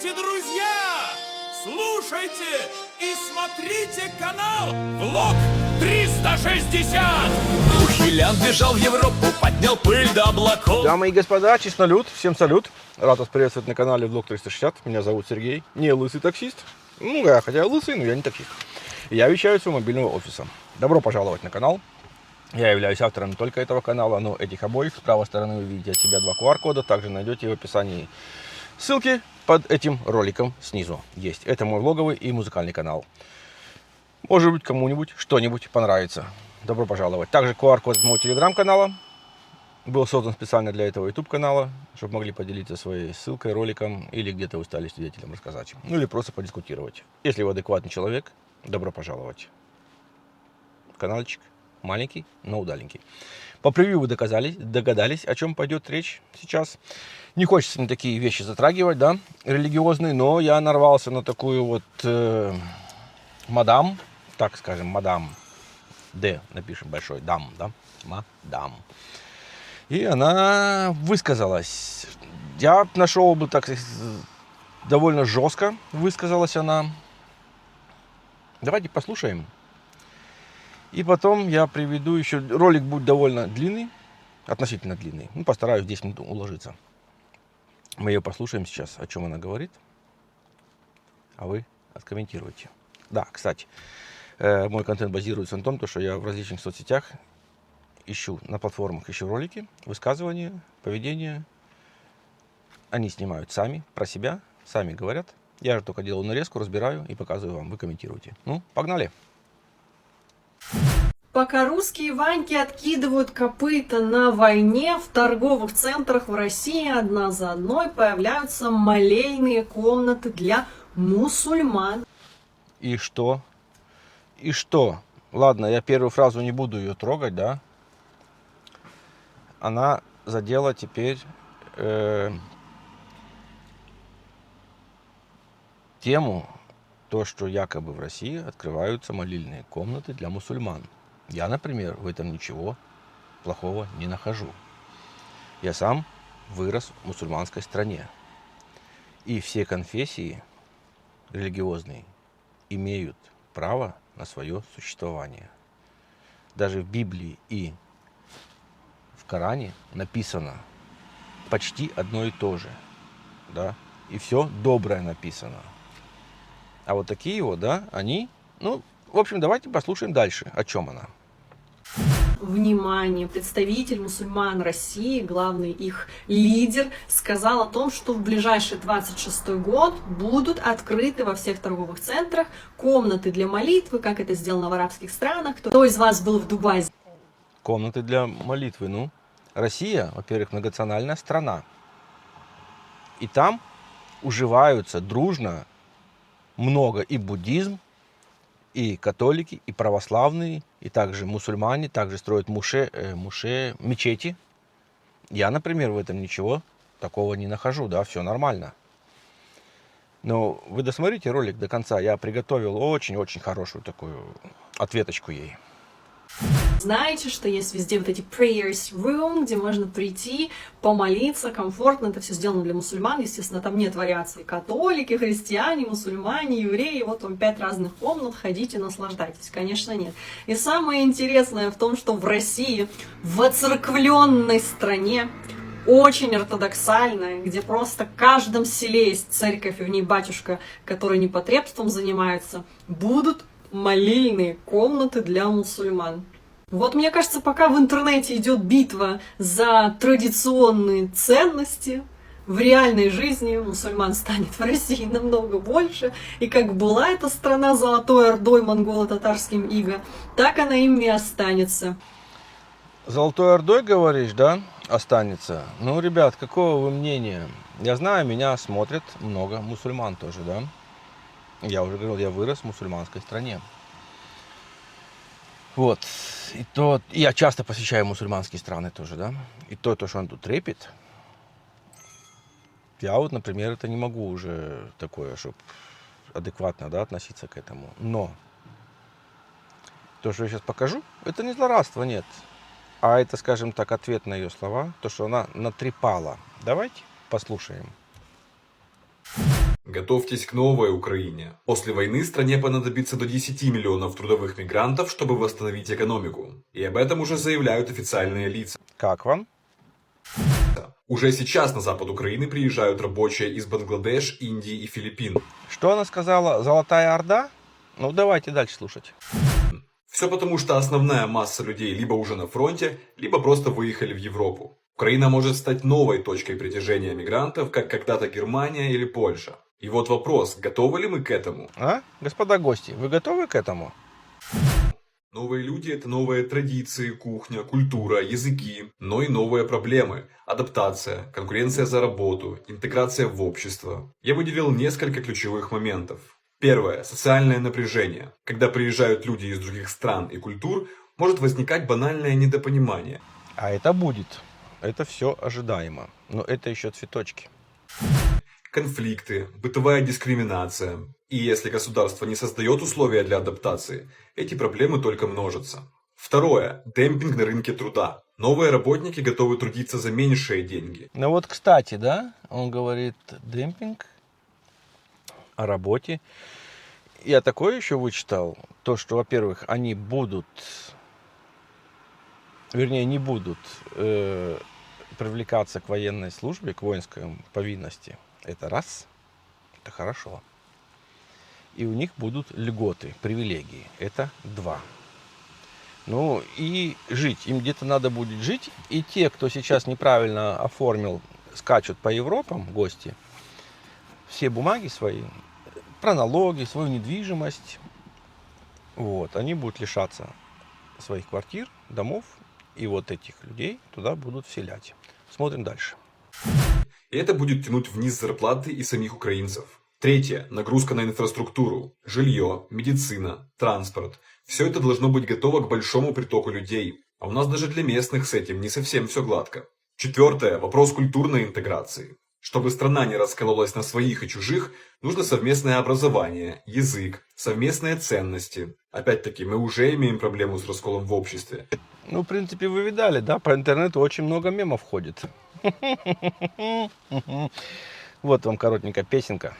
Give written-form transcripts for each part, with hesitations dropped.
Здравствуйте, друзья! Слушайте и смотрите канал Влог 360! Ухилян бежал в Европу, поднял пыль до облаков. Дамы и господа, честнолюд, всем салют. Рад вас приветствовать на канале Влог 360. Меня зовут Сергей, не лысый таксист. Ну, я хотя лысый, но я не таксист. Я вещаю из мобильного офиса. Добро пожаловать на канал. Я являюсь автором не только этого канала, но этих обоих. С правой стороны вы видите от себя два QR-кода. Также найдете в описании ссылки под этим роликом снизу. Есть. Это мой влоговый и музыкальный канал. Может быть, кому-нибудь что-нибудь понравится. Добро пожаловать. Также QR-код моего телеграм-канала. Был создан специально для этого YouTube-канала, чтобы могли поделиться своей ссылкой, роликом, или где-то вы стали свидетелем, рассказать. Ну или просто подискутировать. Если вы адекватный человек, добро пожаловать. Каналчик маленький, но удаленький. По превью вы догадались, о чем пойдет речь сейчас. Не хочется мне такие вещи затрагивать, да, религиозные, но я нарвался на такую вот мадам, так скажем, мадам Д, напишем большой, дам, да, мадам. И она высказалась. Я нашел бы так довольно жестко высказалась она. Давайте послушаем. И потом я приведу еще... Ролик будет довольно длинный, относительно длинный. Ну, постараюсь в 10 минут уложиться. Мы ее послушаем сейчас, о чем она говорит. А вы откомментируйте. Да, кстати, мой контент базируется на том, что я в различных соцсетях ищу, на платформах ищу ролики, высказывания, поведение. Они снимают сами, про себя, сами говорят. Я же только делаю нарезку, разбираю и показываю вам. Вы комментируете. Ну, погнали! Пока русские Ваньки откидывают копыта на войне, в торговых центрах в России одна за одной появляются молельные комнаты для мусульман. И что? И что? Ладно, я первую фразу не буду ее трогать, да? Она задела теперь тему, то, что якобы в России открываются молильные комнаты для мусульман. Я, например, в этом ничего плохого не нахожу. Я сам вырос в мусульманской стране. И все конфессии религиозные имеют право на свое существование. Даже в Библии и в Коране написано почти одно и то же. Да? И все доброе написано. А вот такие вот, да, они... Ну, в общем, давайте послушаем дальше, о чем она. Внимание! Представитель мусульман России, главный их лидер, сказал о том, что в ближайший 26 год будут открыты во всех торговых центрах комнаты для молитвы, как это сделано в арабских странах. Кто из вас был в Дубае? Комнаты для молитвы. Ну, Россия, во-первых, многонациональная страна. И там уживаются дружно много и буддизм, и католики, и православные, и также мусульмане, также строят мечети. Я, например, в этом ничего такого не нахожу, да, все нормально. Но вы досмотрите ролик до конца, я приготовил очень-очень хорошую такую ответочку ей. Знаете, что есть везде вот эти prayers room, где можно прийти, помолиться, комфортно. Это все сделано для мусульман. Естественно, там нет вариаций. Католики, христиане, мусульмане, евреи. Вот вам 5 разных комнат. Ходите, наслаждайтесь. Конечно, нет. И самое интересное в том, что в России, в оцерквленной стране, очень ортодоксальная, где просто в каждом селе есть церковь, и в ней батюшка, который непотребством занимается, будут молельные комнаты для мусульман. Вот мне кажется, пока в интернете идет битва за традиционные ценности, в реальной жизни мусульман станет в России намного больше. И как была эта страна золотой ордой монголо-татарским иго, так она им и останется. Золотой Ордой, говоришь, да, останется? Ну, ребят, какого вы мнения? Я знаю, меня смотрят много мусульман тоже, да? Я уже говорил, я вырос в мусульманской стране. Вот. И то, я часто посещаю мусульманские страны тоже, да? И то, что он тут трепет, я вот, например, это не могу уже такое, чтобы адекватно, да, относиться к этому. Но то, что я сейчас покажу, это не злорадство, нет. А это, скажем так, ответ на ее слова, то, что она натрепала. Давайте послушаем. Готовьтесь к новой Украине. После войны стране понадобится до 10 миллионов трудовых мигрантов, чтобы восстановить экономику. И об этом уже заявляют официальные лица. Как вам? Уже сейчас на запад Украины приезжают рабочие из Бангладеш, Индии и Филиппин. Что она сказала? Золотая Орда? Ну, давайте дальше слушать. Все потому, что основная масса людей либо уже на фронте, либо просто выехали в Европу. Украина может стать новой точкой притяжения мигрантов, как когда-то Германия или Польша. И вот вопрос, готовы ли мы к этому? А? Господа гости, вы готовы к этому? Новые люди – это новые традиции, кухня, культура, языки, но и новые проблемы. Адаптация, конкуренция за работу, интеграция в общество. Я выделил несколько ключевых моментов. Первое – социальное напряжение. Когда приезжают люди из других стран и культур, может возникать банальное недопонимание. А это будет. Это все ожидаемо. Но это еще цветочки. Конфликты, бытовая дискриминация. И если государство не создает условия для адаптации, эти проблемы только множатся. Второе – демпинг на рынке труда. Новые работники готовы трудиться за меньшие деньги. Ну вот, кстати, да, он говорит демпинг о работе. Я такое еще вычитал, то, что, во-первых, они будут, вернее, не будут привлекаться к военной службе, к воинской повинности. Это раз, это хорошо. И у них будут льготы, привилегии. Это два. Ну и жить. Им где-то надо будет жить. И те, кто сейчас неправильно оформил, скачут по Европам, гости, все бумаги свои, про налоги, свою недвижимость, вот, они будут лишаться своих квартир, домов. И вот этих людей туда будут вселять. Смотрим дальше. И это будет тянуть вниз зарплаты и самих украинцев. Третье – нагрузка на инфраструктуру, жилье, медицина, транспорт. Все это должно быть готово к большому притоку людей. А у нас даже для местных с этим не совсем все гладко. Четвертое – вопрос культурной интеграции. Чтобы страна не раскололась на своих и чужих, нужно совместное образование, язык, совместные ценности. Опять-таки, мы уже имеем проблему с расколом в обществе. Ну, в принципе, вы видали, да, по интернету очень много мемов ходит. Вот вам коротенькая песенка.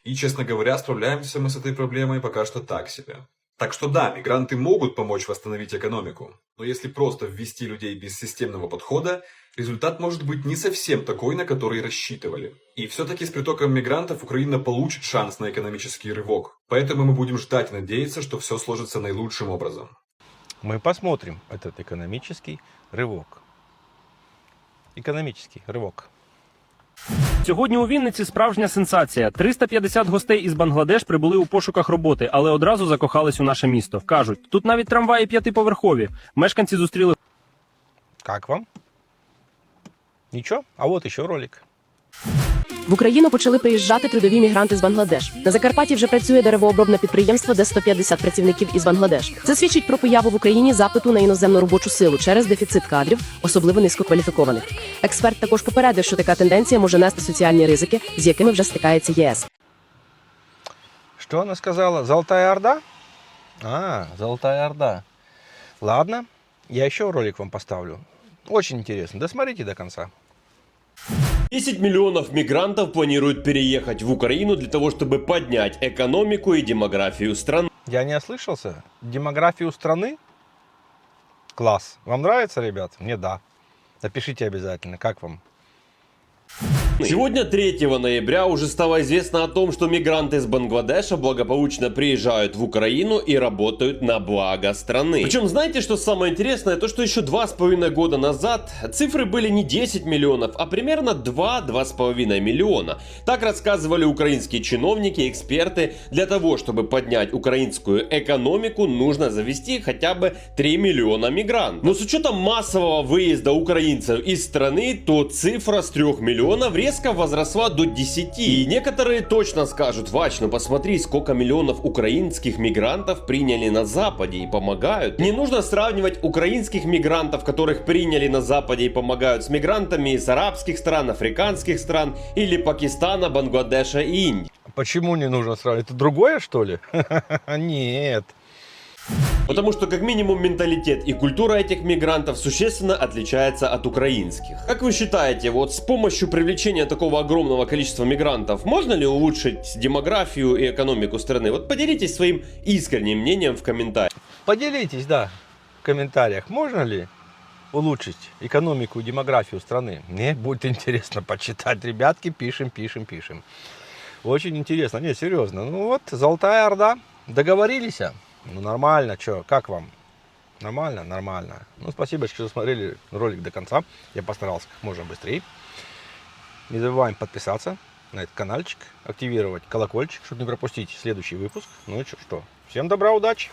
И, честно говоря, справляемся мы с этой проблемой пока что так себе. Так что да, мигранты могут помочь восстановить экономику. Но если просто ввести людей без системного подхода, результат может быть не совсем такой, на который рассчитывали. И все-таки с притоком мигрантов Украина получит шанс на экономический рывок. Поэтому мы будем ждать и надеяться, что все сложится наилучшим образом. Мы посмотрим этот экономический рывок. Економічний ривок. Сьогодні у Вінниці справжня сенсація. 350 гостей із Бангладеш прибули у пошуках роботи, але одразу закохались у наше місто. Кажуть, тут навіть трамваї 5-поверхові. Мешканці зустріли... Как вам? Нічого? А от ще ролик. В Україну почали приїжджати трудові мігранти з Бангладеш. На Закарпатті вже працює деревообробне підприємство, де 150 працівників із Бангладеш. Це свідчить про появу в Україні запиту на іноземну робочу силу через дефіцит кадрів, особливо низькокваліфікованих. Експерт також попередив, що така тенденція може нести соціальні ризики, з якими вже стикається ЄС. Что она сказала? Золотая Орда? А, Золотая Орда. Ладно, я еще ролик вам поставлю. Очень интересно. Досмотрите до конца. 10 миллионов мигрантов планируют переехать в Украину для того, чтобы поднять экономику и демографию страны. Я не ослышался? Демографию страны? Класс. Вам нравится, ребят? Мне да. Напишите обязательно, как вам? Сегодня, 3 ноября, уже стало известно о том, что мигранты из Бангладеша благополучно приезжают в Украину и работают на благо страны. Причем, знаете, что самое интересное? То, что еще 2,5 года назад цифры были не 10 миллионов, а примерно 2-2,5 миллиона. Так рассказывали украинские чиновники, эксперты. Для того, чтобы поднять украинскую экономику, нужно завести хотя бы 3 миллиона мигрантов. Но с учетом массового выезда украинцев из страны, то цифра с 3 миллионов резко возросла до 10. И некоторые точно скажут: Вач, ну посмотри, сколько миллионов украинских мигрантов приняли на Западе и помогают. Не нужно сравнивать украинских мигрантов, которых приняли на Западе и помогают, с мигрантами из арабских стран, африканских стран или Пакистана, Бангладеша и Индии. Почему не нужно сравнивать? Это другое, что ли? Нет. Потому что как минимум менталитет и культура этих мигрантов существенно отличается от украинских. Как вы считаете, вот с помощью привлечения такого огромного количества мигрантов можно ли улучшить демографию и экономику страны? Вот поделитесь своим искренним мнением в комментариях. Поделитесь, да, в комментариях, можно ли улучшить экономику и демографию страны. Мне будет интересно почитать. Ребятки, пишем. Очень интересно. Не, серьезно. Ну вот, Золотая Орда. Договорились? Ну нормально, что, как вам? Нормально? Нормально. Ну спасибо, что смотрели ролик до конца. Я постарался как можно быстрее. Не забываем подписаться на этот каналчик, активировать колокольчик, чтобы не пропустить следующий выпуск. Ну и что? Всем добра, удачи!